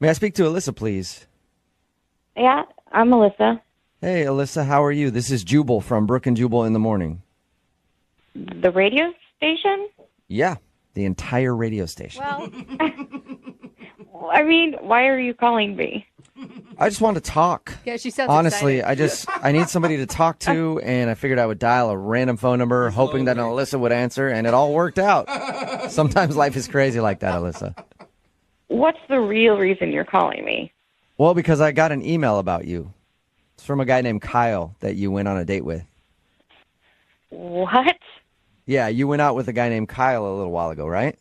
May I speak to Alyssa, please? Yeah, I'm Melissa. Hey, Alyssa, how are you? This is Jubal from Brook and Jubal in the Morning. The radio station? Yeah, the entire radio station. Well, I mean, why are you calling me? I just wanted to talk. yeah, she sounds Honestly, excited. I need somebody to talk to, and I figured I would dial a random phone number, hoping that Alyssa would answer, and it all worked out. Sometimes life is crazy like that, Alyssa. What's the real reason you're calling me? Well, because I got an email about you. It's from a guy named Kyle that you went on a date with. What? Yeah, you went out with a guy named Kyle a little while ago, right?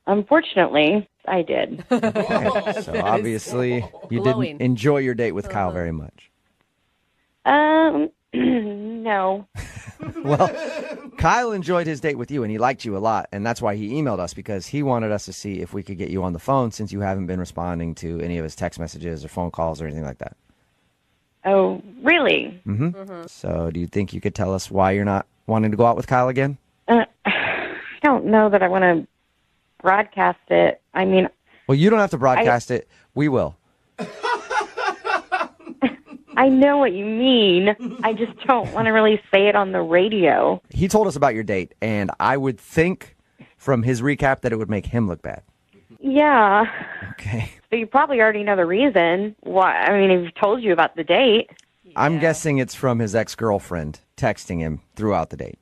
Unfortunately, I did. Okay. So obviously you glowing. didn't enjoy your date with Kyle very much. No. Well, Kyle enjoyed his date with you, and he liked you a lot, and that's why he emailed us, because he wanted us to see if we could get you on the phone since you haven't been responding to any of his text messages or phone calls or anything like that. Oh, really? So do you think you could tell us why you're not wanting to go out with Kyle again? I don't know that I want to broadcast it. I mean, Well, you don't have to broadcast it. We will. I know what you mean. I just don't want to really say it on the radio. He told us about your date, and I would think from his recap that it would make him look bad. Yeah. Okay. So you probably already know the reason. Why? I mean, he's told you about the date. I'm guessing it's from his ex-girlfriend texting him throughout the date.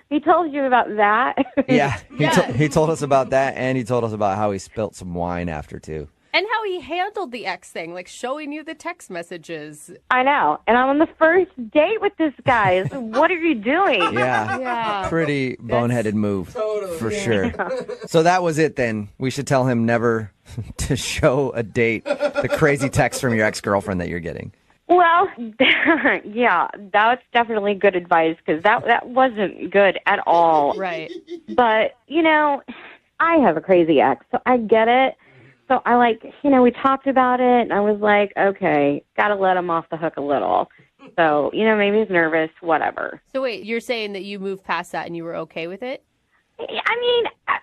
He told you about that? Yeah, he told us about that, and he told us about how he spilt some wine after, too. And how he handled the ex thing, like showing you the text messages. I know. And I'm on the first date with this guy. So what are you doing? Yeah, Yeah. pretty boneheaded move, for sure. So that was it then. We should tell him never to show a date the crazy text from your ex-girlfriend that you're getting. Well, yeah, that's definitely good advice because that wasn't good at all. Right. But, I have a crazy ex, so I get it. So we talked about it, and I was like, okay, got to let him off the hook a little. So, maybe he's nervous, whatever. So wait, you're saying that you moved past that and you were okay with it? I mean, I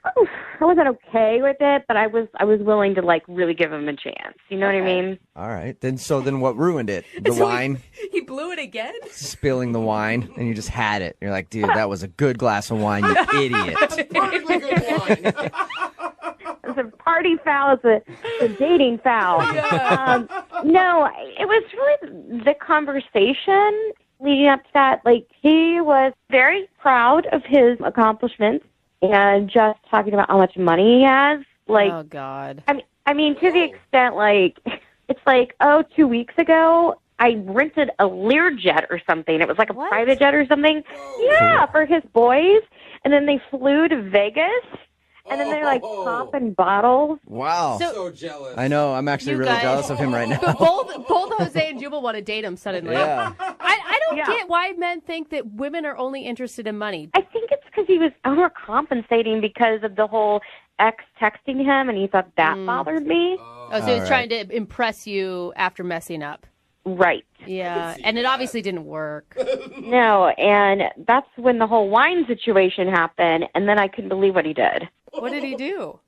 wasn't okay with it, but I was willing to, really give him a chance. You know what I mean? All right. Then what ruined it? The wine? He blew it again? Spilling the wine, and you just had it. You're like, dude, that was a good glass of wine, you idiot. Perfectly good wine. It's a party foul. It's a dating foul. No, it was really the conversation leading up to that. He was very proud of his accomplishments and just talking about how much money he has. Oh, God. I mean, to the extent, it's 2 weeks ago, I rented a Learjet or something. It was like a What? private jet or something. Yeah, for his boys. And then they flew to Vegas. And then they're popping bottles. Wow. So jealous. I know. I'm actually You really guys- jealous of him right now. But both Jose and Jubal want to date him suddenly. Yeah. I don't Yeah. get why men think that women are only interested in money. I think it's because he was overcompensating because of the whole ex texting him, and he thought that bothered me. Oh, so he was All trying to impress you after messing up. Right. Yeah, and it obviously didn't work. No, and that's when the whole wine situation happened, and then I couldn't believe what he did. What did he do?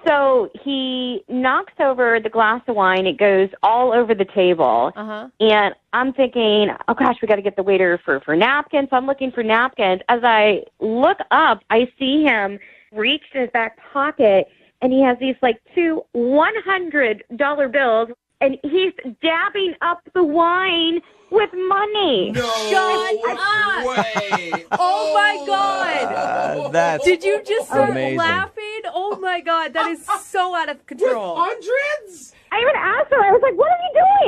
So he knocks over the glass of wine. It goes all over the table. Uh-huh. And I'm thinking, oh, gosh, we got to get the waiter for napkins. So I'm looking for napkins. As I look up, I see him reach in his back pocket, and he has these, two $100 bills, and he's dabbing up the wine with money. No Shut up. way. Oh, my God. That's Did you just start amazing. laughing? Oh, my God. That is so out of control. Hundreds? I even asked her, I was like, what are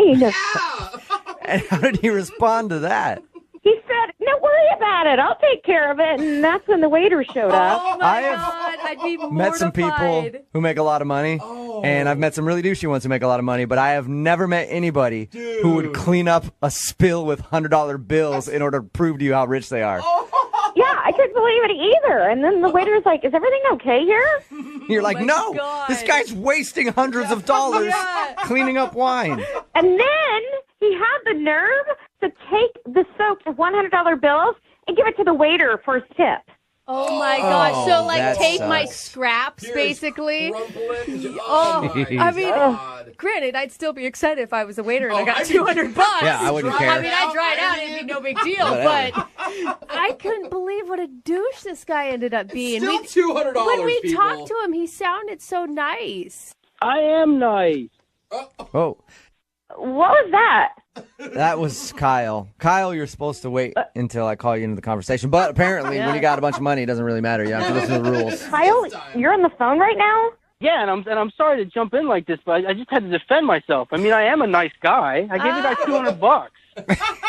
you doing? Yeah. And how did he respond to that? He said, no, worry about it. I'll take care of it. And that's when the waiter showed up. Oh, I my have God. I'd be mortified. Met some people who make a lot of money, and I've met some really douchey ones who make a lot of money, but I have never met anybody who would clean up a spill with $100 bills in order to prove to you how rich they are. Yeah, I couldn't believe it either. And then the waiter's like, is everything okay here? You're like, my no, God. this guy's wasting hundreds of dollars Yeah. cleaning up wine. And then he had the nerve to take the soaked $100 bills and give it to the waiter for his tip. Oh my gosh. So like that take my sucks. scraps Here's basically. crumpling. Oh, my I mean, God. granted, I'd still be excited if I was a waiter and I Oh, got I'd be- $200. Yeah, I wouldn't care. I mean, I'd dry it out. It'd be no big deal. Whatever. But I couldn't believe what a douche this guy ended up being. Still $200, When we people. talked to him, he sounded so nice. I am nice. Oh, What was that? that was Kyle. Kyle, you're supposed to wait until I call you into the conversation. But apparently, when you got a bunch of money, it doesn't really matter. You have to listen to the rules. Kyle, you're on the phone right now? Yeah, and I'm sorry to jump in like this, but I just had to defend myself. I mean, I am a nice guy. I gave you guys $200.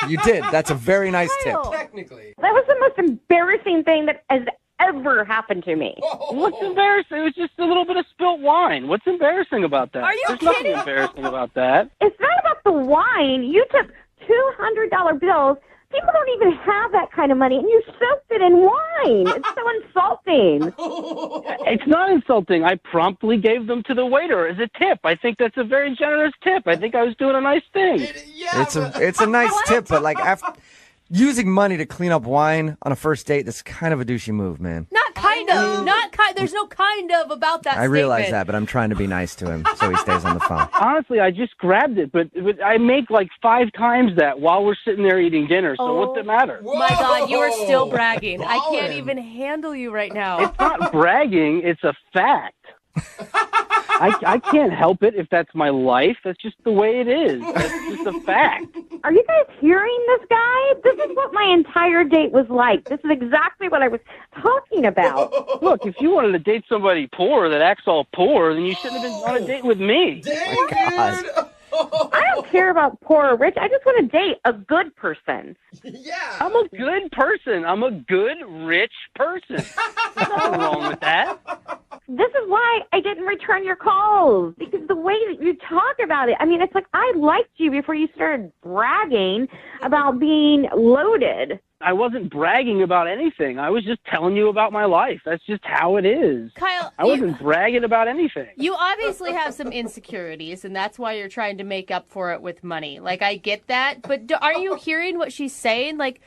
You did. That's a very nice tip. Kyle. Technically. That was the most embarrassing thing that has ever happened to me. What's embarrassing? It was just a little bit of spilt wine. What's embarrassing about that? Are you There's nothing kidding? embarrassing about that. It's not about the wine. You took $200 bills. People don't even have that kind of money, and you soaked it in wine. It's so insulting. It's not insulting. I promptly gave them to the waiter as a tip. I think that's a very generous tip. I think I was doing a nice thing. Yeah, It's a nice tip, but like after using money to clean up wine on a first date, that's kind of a douchey move, man. Not kind of. Not kind. There's no kind of about that I realize statement. that, but I'm trying to be nice to him so he stays on the phone. Honestly, I just grabbed it, but I make like 5 times that while we're sitting there eating dinner. So Oh. what's the matter? My God, you are still bragging. I can't Ballin'. even handle you right now. It's not bragging. It's a fact. I can't help it if that's my life. That's just the way it is. That's just a fact. Are you guys hearing this guy? This is what my entire date was like. This is exactly what I was talking about. Look, if you wanted to date somebody poor that acts all poor, then you shouldn't have been on a date with me. Dang, God. dude. I don't care about poor or rich. I just want to date a good person. Yeah. I'm a good person. I'm a good, rich person. There's nothing wrong with that. This is why I didn't return your calls, because the way that you talk about it, I mean, it's like I liked you before you started bragging about being loaded. I wasn't bragging about anything. I was just telling you about my life. That's just how it is. Kyle, I wasn't bragging about anything. you obviously have some insecurities, and that's why you're trying to make up for it with money. Like, I get that, but are you hearing what she's saying? Like,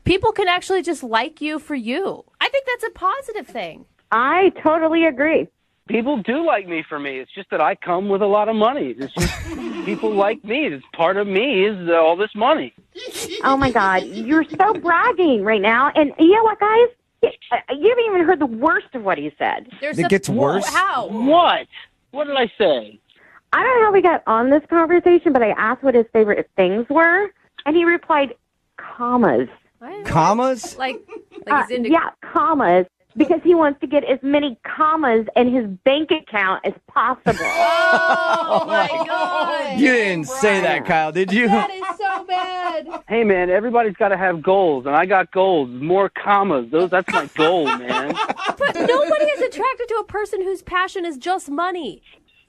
people can actually just like you for you. I think that's a positive thing. I totally agree. People do like me for me. It's just that I come with a lot of money. It's just people like me. It's part of me is all this money. Oh, my God. You're so bragging right now. And you know what, guys? You haven't even heard the worst of what he said. There's It gets worse? How? What? What did I say? I don't know how we got on this conversation, but I asked what his favorite things were, and he replied, commas. What? Commas? Like he's into Yeah, commas, because he wants to get as many commas in his bank account as possible. Oh my God. You didn't say that, Kyle, did you? That is so bad. Hey, man, everybody's got to have goals, and I got goals. More commas. That's my goal, man. But nobody is attracted to a person whose passion is just money.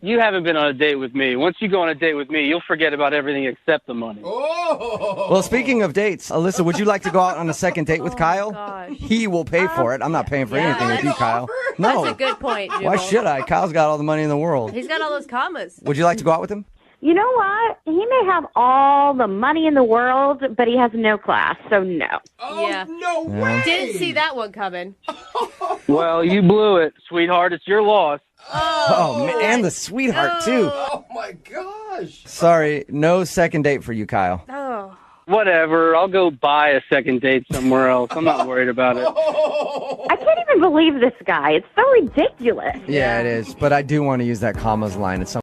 You haven't been on a date with me. Once you go on a date with me, you'll forget about everything except the money. Oh. Well, speaking of dates, Alyssa, would you like to go out on a second date with Kyle? gosh. He will pay for it. I'm not paying for Yeah, anything with you, that's- Kyle. That's No. a good point, Jubal. Why should I? Kyle's got all the money in the world. He's got all those commas. Would you like to go out with him? You know what? He may have all the money in the world, but he has no class, so no. Oh, Yeah. no Yeah. way. Didn't see that one coming. Well, you blew it, sweetheart. It's your loss. Oh, man, and the sweetheart, too. Oh, my gosh. Sorry, no second date for you, Kyle. Oh. Whatever. I'll go buy a second date somewhere else. I'm not worried about it. I can't even believe this guy. It's so ridiculous. Yeah, it is. But I do want to use that commas line at some